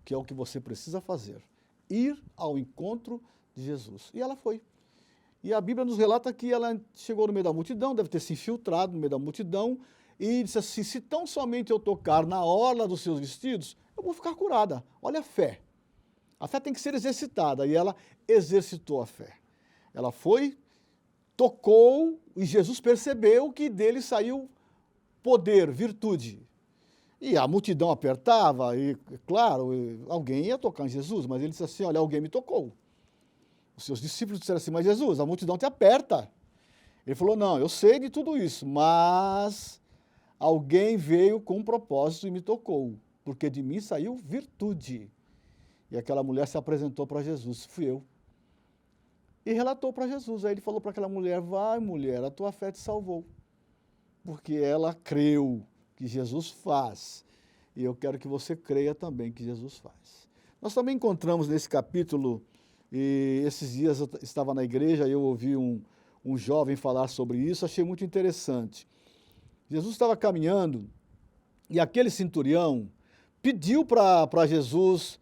que é o que você precisa fazer, ir ao encontro de Jesus. E ela foi. E a Bíblia nos relata que ela chegou no meio da multidão, deve ter se infiltrado no meio da multidão, e disse assim, se tão somente eu tocar na orla dos seus vestidos, eu vou ficar curada. Olha a fé. A fé tem que ser exercitada, e ela exercitou a fé. Ela foi, tocou, e Jesus percebeu que dele saiu poder, virtude. E a multidão apertava, e claro, alguém ia tocar em Jesus, mas ele disse assim, olha, alguém me tocou. Os seus discípulos disseram assim, mas Jesus, a multidão te aperta. Ele falou, não, eu sei de tudo isso, mas alguém veio com um propósito e me tocou, porque de mim saiu virtude. E aquela mulher se apresentou para Jesus, fui eu. E relatou para Jesus. Aí ele falou para aquela mulher, vai mulher, a tua fé te salvou. Porque ela creu que Jesus faz. E eu quero que você creia também que Jesus faz. Nós também encontramos nesse capítulo, e esses dias eu estava na igreja e eu ouvi um jovem falar sobre isso, achei muito interessante. Jesus estava caminhando e aquele centurião pediu para Jesus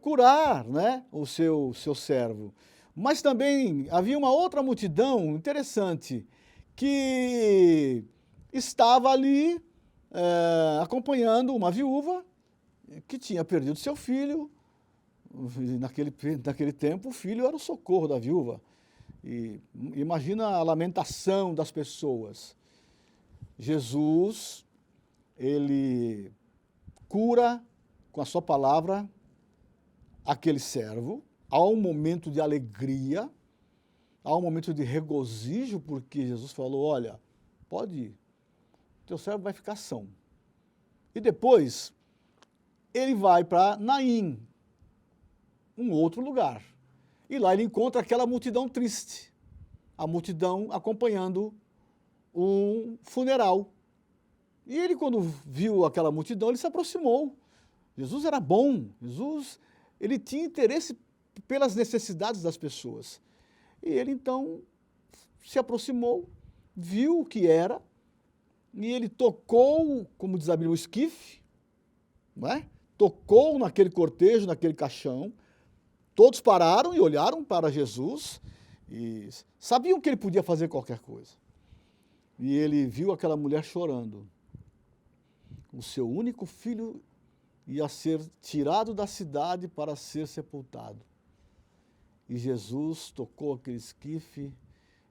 curar, né, o seu servo. Mas também havia uma outra multidão interessante que estava ali acompanhando uma viúva que tinha perdido seu filho. Naquele tempo, o filho era o socorro da viúva. E imagina a lamentação das pessoas. Jesus, ele cura com a sua palavra aquele servo, há um momento de alegria, há um momento de regozijo, porque Jesus falou, olha, pode ir, teu servo vai ficar são. E depois, ele vai para Naim, um outro lugar. E lá ele encontra aquela multidão triste, a multidão acompanhando um funeral. E ele, quando viu aquela multidão, ele se aproximou. Jesus era bom, Jesus, ele tinha interesse pelas necessidades das pessoas. E ele, então, se aproximou, viu o que era, e ele tocou, como diz a Bíblia, o esquife, não é? Tocou naquele cortejo, naquele caixão. Todos pararam e olharam para Jesus e sabiam que ele podia fazer qualquer coisa. E ele viu aquela mulher chorando. O seu único filho ia ser tirado da cidade para ser sepultado. E Jesus tocou aquele esquife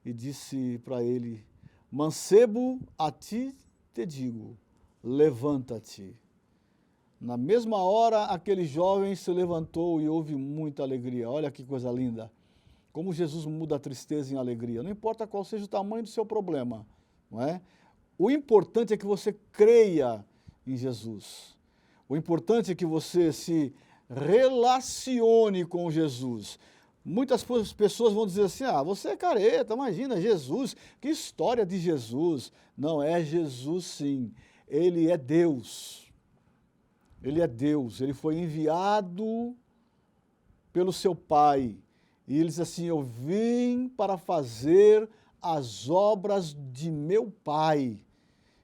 e disse para ele, mancebo, a ti te digo, levanta-te. Na mesma hora, aquele jovem se levantou e houve muita alegria. Olha que coisa linda. Como Jesus muda a tristeza em alegria. Não importa qual seja o tamanho do seu problema, não é? O importante é que você creia em Jesus. O importante é que você se relacione com Jesus. Muitas pessoas vão dizer assim, você é careta, imagina, Jesus, que história de Jesus. Não, é Jesus sim, ele é Deus. Ele é Deus, ele foi enviado pelo seu Pai. E ele diz assim, eu vim para fazer as obras de meu Pai.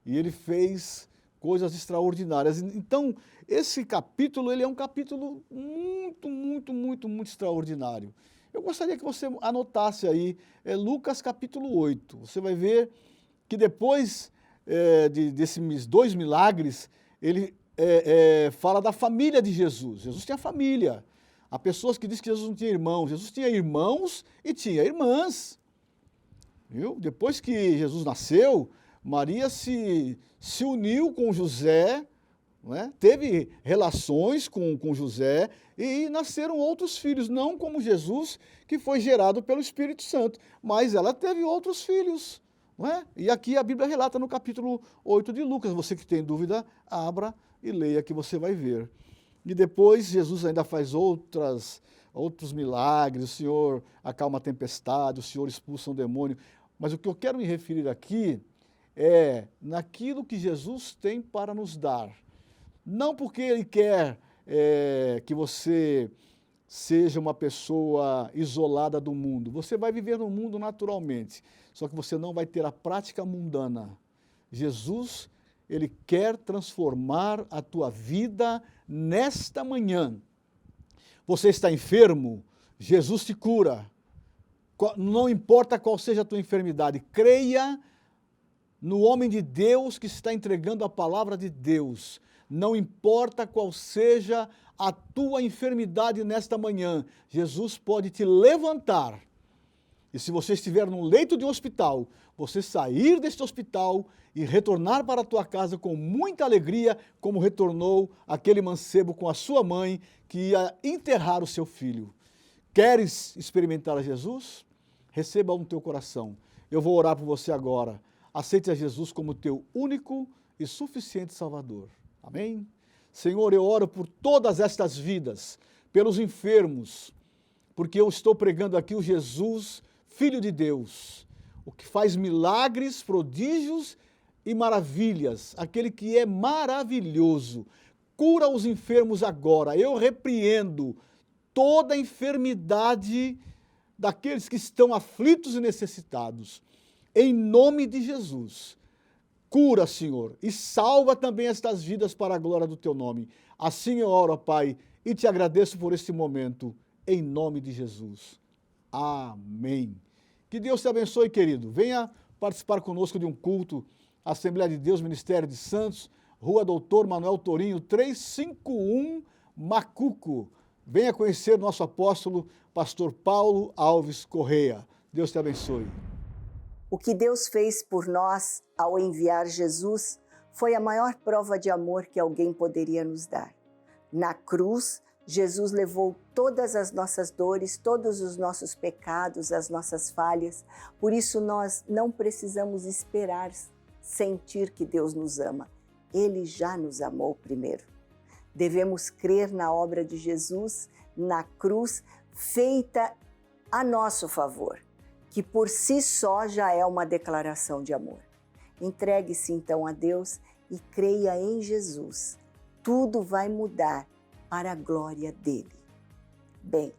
E ele fez coisas extraordinárias. Então, esse capítulo, ele é um capítulo muito extraordinário. Eu gostaria que você anotasse aí, Lucas capítulo 8. Você vai ver que depois desses 2 milagres, ele fala da família de Jesus. Jesus tinha família. Há pessoas que dizem que Jesus não tinha irmãos. Jesus tinha irmãos e tinha irmãs. Viu? Depois que Jesus nasceu, Maria se uniu com José não é? Teve relações com José e nasceram outros filhos, não como Jesus, que foi gerado pelo Espírito Santo, mas ela teve outros filhos. Não é? E aqui a Bíblia relata no capítulo 8 de Lucas. Você que tem dúvida, abra e leia que você vai ver. E depois Jesus ainda faz outros milagres, o Senhor acalma a tempestade, o Senhor expulsa um demônio. Mas o que eu quero me referir aqui é naquilo que Jesus tem para nos dar. Não porque Ele quer que você seja uma pessoa isolada do mundo. Você vai viver no mundo naturalmente, só que você não vai ter a prática mundana. Jesus, Ele quer transformar a tua vida nesta manhã. Você está enfermo, Jesus te cura. Não importa qual seja a tua enfermidade, creia no homem de Deus que está entregando a palavra de Deus. Não importa qual seja a tua enfermidade nesta manhã, Jesus pode te levantar. E se você estiver num leito de hospital, você sair deste hospital e retornar para a tua casa com muita alegria, como retornou aquele mancebo com a sua mãe que ia enterrar o seu filho. Queres experimentar a Jesus? Receba no teu coração. Eu vou orar por você agora. Aceite a Jesus como teu único e suficiente Salvador. Amém? Senhor, eu oro por todas estas vidas, pelos enfermos, porque eu estou pregando aqui o Jesus, Filho de Deus, o que faz milagres, prodígios e maravilhas, aquele que é maravilhoso. Cura os enfermos agora. Eu repreendo toda a enfermidade daqueles que estão aflitos e necessitados. Em nome de Jesus. Cura, Senhor, e salva também estas vidas para a glória do Teu nome. Assim eu oro, Pai, e te agradeço por este momento, em nome de Jesus. Amém. Que Deus te abençoe, querido. Venha participar conosco de um culto, Assembleia de Deus, Ministério de Santos, Rua Doutor Manuel Torinho, 351, Macuco. Venha conhecer nosso apóstolo, pastor Paulo Alves Correia. Deus te abençoe. O que Deus fez por nós ao enviar Jesus foi a maior prova de amor que alguém poderia nos dar. Na cruz, Jesus levou todas as nossas dores, todos os nossos pecados, as nossas falhas. Por isso nós não precisamos esperar sentir que Deus nos ama. Ele já nos amou primeiro. Devemos crer na obra de Jesus, na cruz, feita a nosso favor, que por si só já é uma declaração de amor. Entregue-se então a Deus e creia em Jesus. Tudo vai mudar para a glória dele. Bem,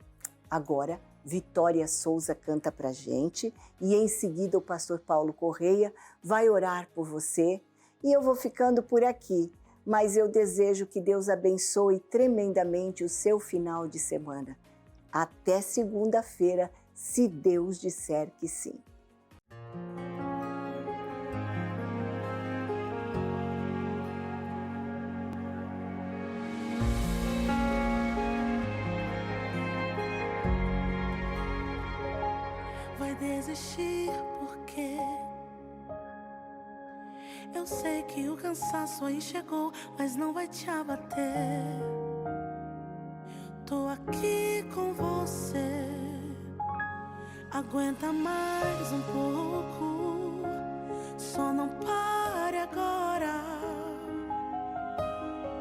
agora Vitória Souza canta pra gente e em seguida o pastor Paulo Correia vai orar por você e eu vou ficando por aqui, mas eu desejo que Deus abençoe tremendamente o seu final de semana. Até segunda-feira, se Deus disser que sim. Vai desistir porque eu sei que o cansaço aí chegou, mas não vai te abater. Tô aqui com você. Aguenta mais um pouco, só não pare agora.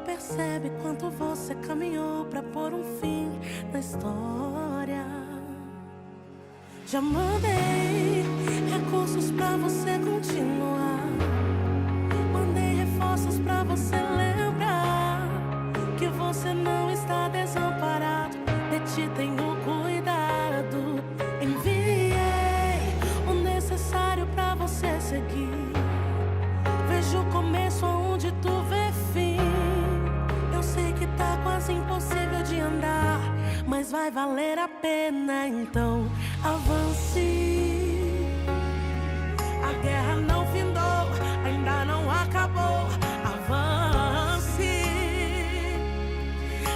Percebe quanto você caminhou pra pôr um fim na história. Já mandei recursos pra você continuar. Mandei reforços pra você lembrar que você não está desamparado. De ti tenho cuidado. Enviei o necessário pra você seguir. Vejo o começo onde tu vê fim. Eu sei que tá quase impossível de andar, mas vai valer a pena, então avance. A guerra não findou, ainda não acabou. Avance.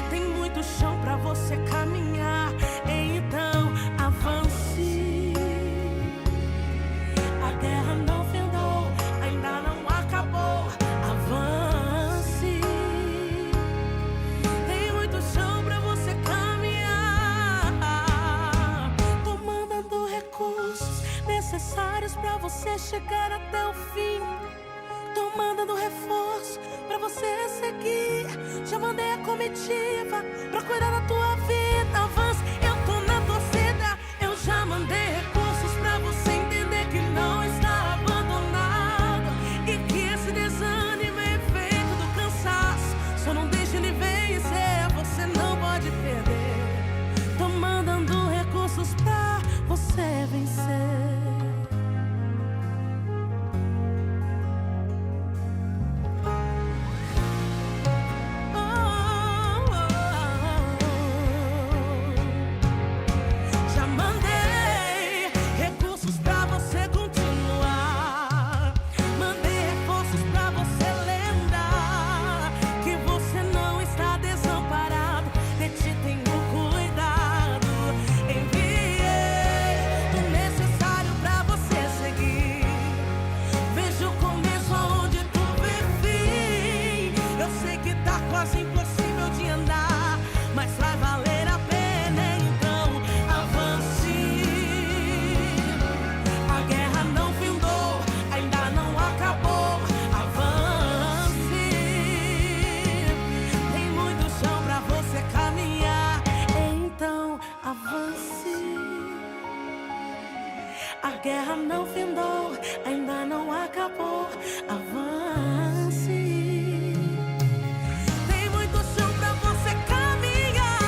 Tem muito chão pra você caminhar, então avance. A guerra não findou, ainda não acabou. Avance. até o fim. Tô mandando reforço pra você seguir. Já mandei a comitiva pra cuidar da tua vida. Avança, eu tô na torcida. Eu já mandei recursos pra você entender que não está abandonado e que esse desânimo é efeito do cansaço. Só não deixe ele vencer, você não pode perder. Tô mandando recursos pra você vencer. Já mandei recursos pra você continuar. Mandei reforços pra você lembrar que você não está desamparado. De ti tenho cuidado. Enviei o necessário pra você seguir. Vejo o começo onde tu vê fim. Eu sei que tá quase impossível de andar, mas vai valer a pena, então avance. A guerra não findou, ainda não acabou. Avance. Tem muito chão pra você caminhar, então avance. A guerra não findou, ainda não acabou. Avance. Tem muito chão pra você caminhar.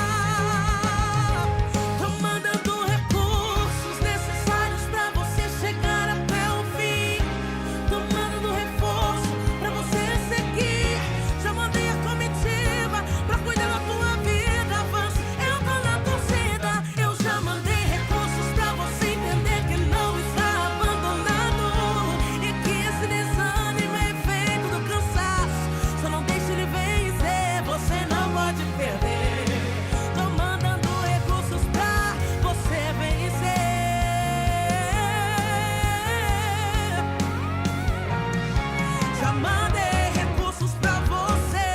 Tô mandando recursos necessários pra você chegar até o fim. Tô mandando reforço pra você seguir. Já mandei a comitiva pra cuidar da tua vida. Avança, eu tô na torcida. Eu já mandei recursos pra você entender que não está abandonado e que esse desânimo é efeito do cansaço. Só não deixe ele vencer, você não pode perder. Tô mandando recursos pra você vencer. Já mandei recursos pra você.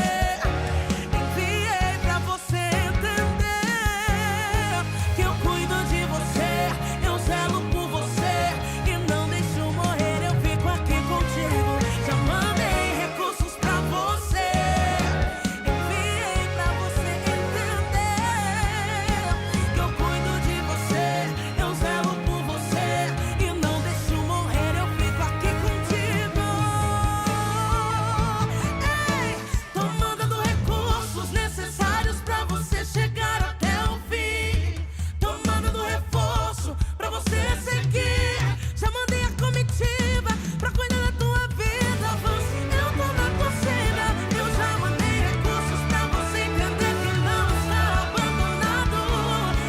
Enviei pra você entender que eu cuido de você, eu zelo por você e não deixo morrer, eu fico aqui contigo. Já mandei recursos pra você. Enviei pra você entender que eu cuido de você, eu zelo por você e não deixo morrer, eu fico aqui contigo. Ei, tô mandando recursos necessários pra você chegar até o fim. Tô mandando reforço pra você seguir. Já mandei a comitiva pra cuidar da tua vida. Avança, eu tô na torcida. Eu já mandei recursos pra você entender que não está abandonado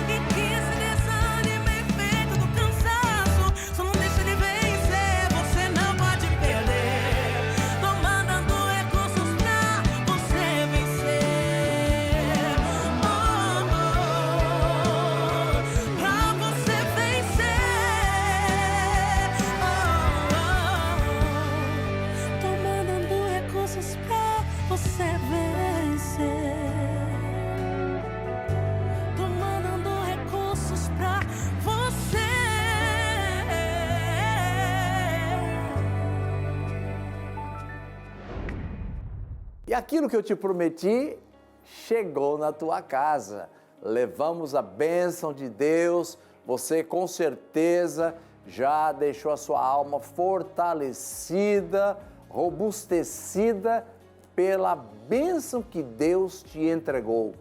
e que esse desânimo é efeito do cansaço. Só não deixa ele vencer, você não pode perder. Tô mandando recursos pra você vencer. Pra você vencer. Tô mandando recursos pra você vencer. Tô mandando recursos pra você. E aquilo que eu te prometi chegou na tua casa. Levamos a bênção de Deus. Você com certeza já deixou a sua alma fortalecida, robustecida pela bênção que Deus te entregou.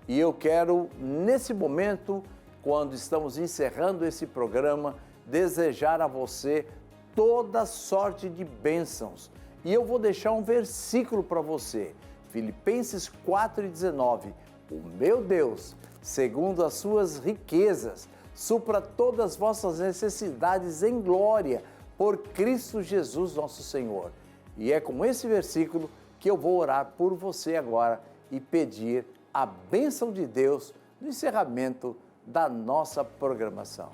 E eu quero, nesse momento, quando estamos encerrando esse programa, desejar a você toda sorte de bênçãos. E eu vou deixar um versículo para você, Filipenses 4,19. O meu Deus, segundo as suas riquezas, supra todas as vossas necessidades em glória, por Cristo Jesus nosso Senhor. E é com esse versículo que eu vou orar por você agora e pedir a bênção de Deus no encerramento da nossa programação.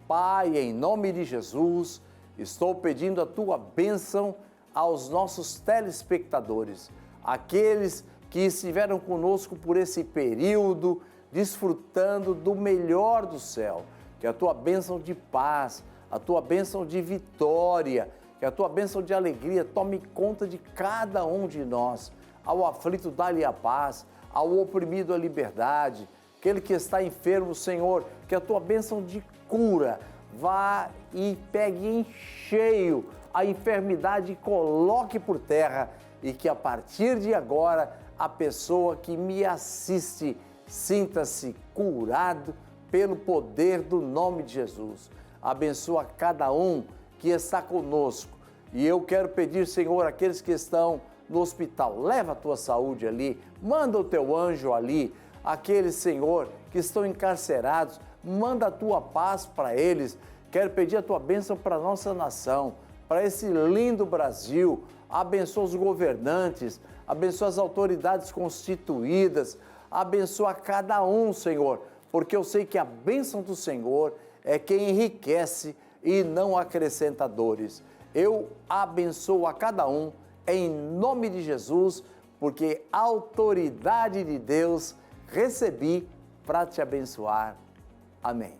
Pai, em nome de Jesus, estou pedindo a tua bênção aos nossos telespectadores, aqueles que estiveram conosco por esse período, desfrutando do melhor do céu. Que a tua bênção de paz, a tua bênção de vitória que a tua bênção de alegria tome conta de cada um de nós. Ao aflito, dá-lhe a paz, ao oprimido, a liberdade. Aquele que está enfermo, Senhor, que a tua bênção de cura vá e pegue em cheio a enfermidade e coloque por terra, e que a partir de agora a pessoa que me assiste sinta-se curado pelo poder do nome de Jesus. Abençoa cada um que está conosco. E eu quero pedir, Senhor, aqueles que estão no hospital, leva a tua saúde ali, manda o teu anjo ali. Aqueles, Senhor, que estão encarcerados, manda a tua paz para eles. Quero pedir a tua bênção para a nossa nação, para esse lindo Brasil. Abençoa os governantes, abençoa as autoridades constituídas, abençoa cada um, Senhor, porque eu sei que a bênção do Senhor é quem enriquece e não acrescenta dores. Eu abençoo a cada um em nome de Jesus, porque a autoridade de Deus recebi para te abençoar. Amém.